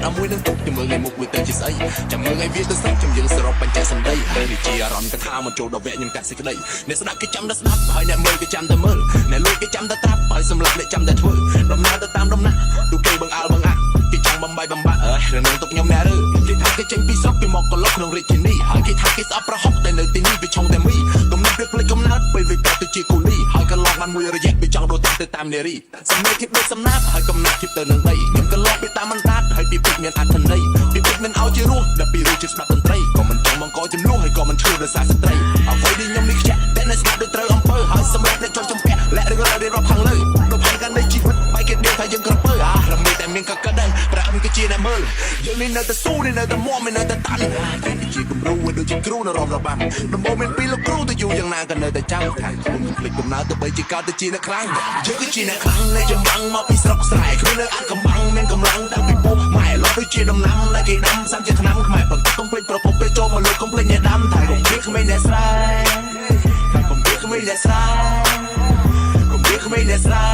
អាមួយនឹងទុកចាំមើលថ្ងៃមុខវាទៅជាស្អីចាំមើលថ្ងៃវាទៅស្អីចាំយើងសរុបបញ្ជាក់សម្ដីហើយនេះជាអារម្មណ៍កថាមកចូលដល់វគ្គខ្ញុំកាត់សេចក្ដីអ្នកស្ដាប់គេចាំតែស្ដាប់ហើយអ្នកមើលគេចាំតែមើលអ្នកលួចគេចាំតែត្រាប់ហើយសម្រាប់អ្នកចាំតែធ្វើដំណើរទៅតាមដំណាក់ទូគេបង្អើលបង្អាក់គេចង់បំបីបំបាក់រឿងនឹងទុកខ្ញុំអ្នកឬគេថាគេចេញពីស្រុកពីមកកលុកក្នុងរាជធានីហើយគេថាគេស្អប់ប្រហុកតែនៅទីនេះវាឆុងតែមីកំណត់វាផ្លេចកំណត់ពេលវាទៅជាគូលីហើយកន្លងបានមួយរយៈវាចង់ដូរទៅតាមនារីសំណេរគិតដូចសំណាបហើយកំណត់គិតទៅនឹងដីខ្ញុំកន្លងពីតាមអណ្ដាតហើយពីពេកមានអត្ថន័យពីពេកមិនឲ្យជារស់ដល់ពីរជាស្ដាប់តន្ត្រីក៏មិនចង់បង្កចំនួនហើយក៏មិនឈឺដោយសារស្ត្រីអ្វីដែលខ្ញុំនេះខ្ជាក់តែនៅស្ដាប់ដូចត្រូវអំពើហើយសម្រាប់អ្នកចង់ចំពាក់และរឿងរ៉ាវរៀបរាប់ខាងលើដូចផានកាន់នៃជីវិតបែកគេដៀលថាយើងក្រពើរំលឹកតែមានកកដែរប្រាក់គឺជាអ្នកមើលយើងនេះនៅតែស៊ូនេះនៅតែមាំមិននៅតែតាន់គេជាគំរូដូចជាគ្រូនៅរំរបាំដំបូងមានពីលោកគ្រូទៅយូរយ៉ាងណាក៏នៅតែចាំខាងខ្ញុំភ្លេចកំណើតទៅបីជាកើតទៅជាអ្នកខ្លាំងយើងគឺជាអ្នកខ្លាំងនៃចម្បាំងមកពីស្រុកស្រែខ្លួននៅអាកំបាំងមានកម្លាំងតាំងពីពុះម៉ែលត់ដូចជាដំណាំដែលគេដាំសាំជាឆ្នាំខ្មែរបង្កកុំភ្លេចប្រពន្ធពេលចូលមកលើកុំភ្លេចអ្នកដាំតែកុំភ្លេចក្មេងអ្នកស្រែកុំភ្លេចក្មេងអ្នកស្រែកុំភ្លេចក្មេងអ្នកស្រែ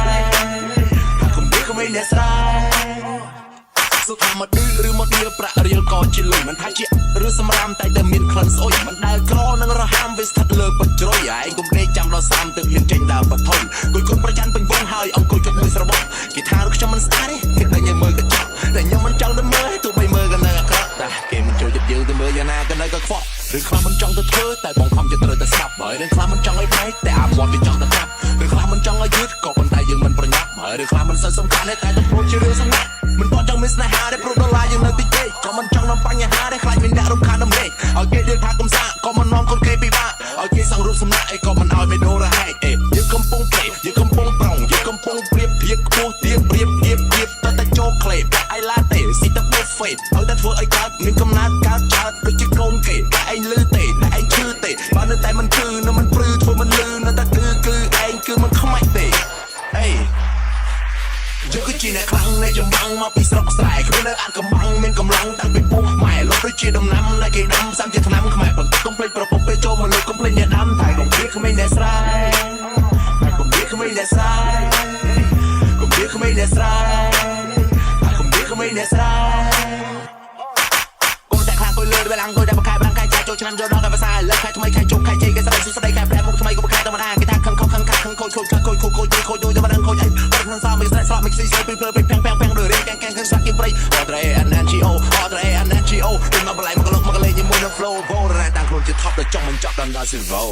កុំភ្លេចក្មេងអ្នកស្រែសុខថាមកឌឺឬមកឌៀប្រាក់រៀលក៏ជាលុយមិនថាជាឬសម្រាមតែតែមានក្លិនស្អុយមិនដែលក្រនឹងរហាមវាស្ថិតលើបច្រុយឯងកុំដេកចាំដល់សាមទៅហ៊ានចេញដើរបថុយគួយគុំប្រច័នពេញវងហើយអង្គុយជិតមួយស្របគេថាខ្ញុំមិនស្ដាយទេគេតែញ៉ាំមើលកញ្ចក់តែខ្ញុំមិនចង់ទៅមើលទោះបីមើលក៏នៅអាក្រក់តែគេមិនចូលចិត្តយើងទៅមើលយ៉ាងណាក៏នៅក៏ខ្វក់ឬខ្លះមិនចង់ទៅធ្វើតែបងខំចិត្តត្រូវតែស្ដាប់ហើយឬខ្លះមិនចង់ឲ្យបែកតែអាមាត់វាចង់ទៅកាប់ឬខ្លះមិនចង់ឲ្យយឺតក៏ប៉ុន្តែយើងមិនប្រញាប់ហើយឬខ្លះមិនសូវសំខាន់តែទៅព្រួតជារឿងសំណាក់មិនតចង់មានស្នេហាដែលព្រួតដល់ឡាយើងនៅទីគេក៏មិនចង់នាំបញ្ហាដែលខ្លាចមានអ្នករំខានដំណេកឲ្យគេនិយាយថាកំសាក៏មិននាំខ្លួនគេពិបាកឲ្យគេសង្រូបសំណាក់អីក៏មិនឲ្យមេដូរហែកយើងកំពុងពេកយើងកំពុងប្រងយើងកំពុងព្រៀបធៀបខ្ពស់ទៀបព្រៀបតែចូលក្លេបអីឡាទេស៊ីតបេហ្វេតឲ្យតែធ្វើឲ្យកើតមានកំណត់កើតចោតដូចជាកូនគេតែឯងលឺទេតែឯងឈឺទេបើនៅតែមិនគឺនៅមិនព្រឺធ្វើមិនលឺនៅតែគឺឯងគឺមិនខ្មាច់ទេអេយើងគឺជាអ្នកខ្លាំងនៃចម្បាំងមកពីស្រុកស្រែខ្លួននៅអាកំបាំងមានកម្លាំងតាំងពីពុះម៉ែលត់ដូចជាដំណាំដែលគេដាំសាំជាឆ្នាំខ្មែរបង្កកុំភ្លេចប្រពន្ធពេលចូលមកលើកុំភ្លេចអ្នកដាំតែកុំភ្លេចក្មេងអ្នកស្រែតែកុំភ្លេចក្មេងអ្នកស្រែកុំភ្លេចក្មេងអ្នកស្រែតែកុំភ្លេចក្មេងអ្នកស្រែកុំតែខ្លាំងគួយលើពេលអង្គុយតែបកកាយប្រាំកាយចាចូលឆ្នាំចូលដល់តែភាសាលើខែថ្មីខែជុំខែជ័យគេស្ដីសុស្ដីខែប្រែមុខថ្មីក៏បកកាយធម្មតាគេថាខឹងខខឹងខឹងខូចខូចខូចខូចខូចខូចដូចតែមិនដឹងខូចអីមិនសាមិនស្នេហ៍ស្លាប់មិនស៊ីស្រីពេលពេលពេងដូចរៀងកែងស្វាក់គេព្រៃអត់រ៉េអាន NGO អត់រ៉េអាន NGO ពេលមកបល័យមកកលុកមកលេងជាមួយនឹង flow បូរ៉ាតាំងខ្លួនជា top ដល់ចង់មិនចប់ដល់ zero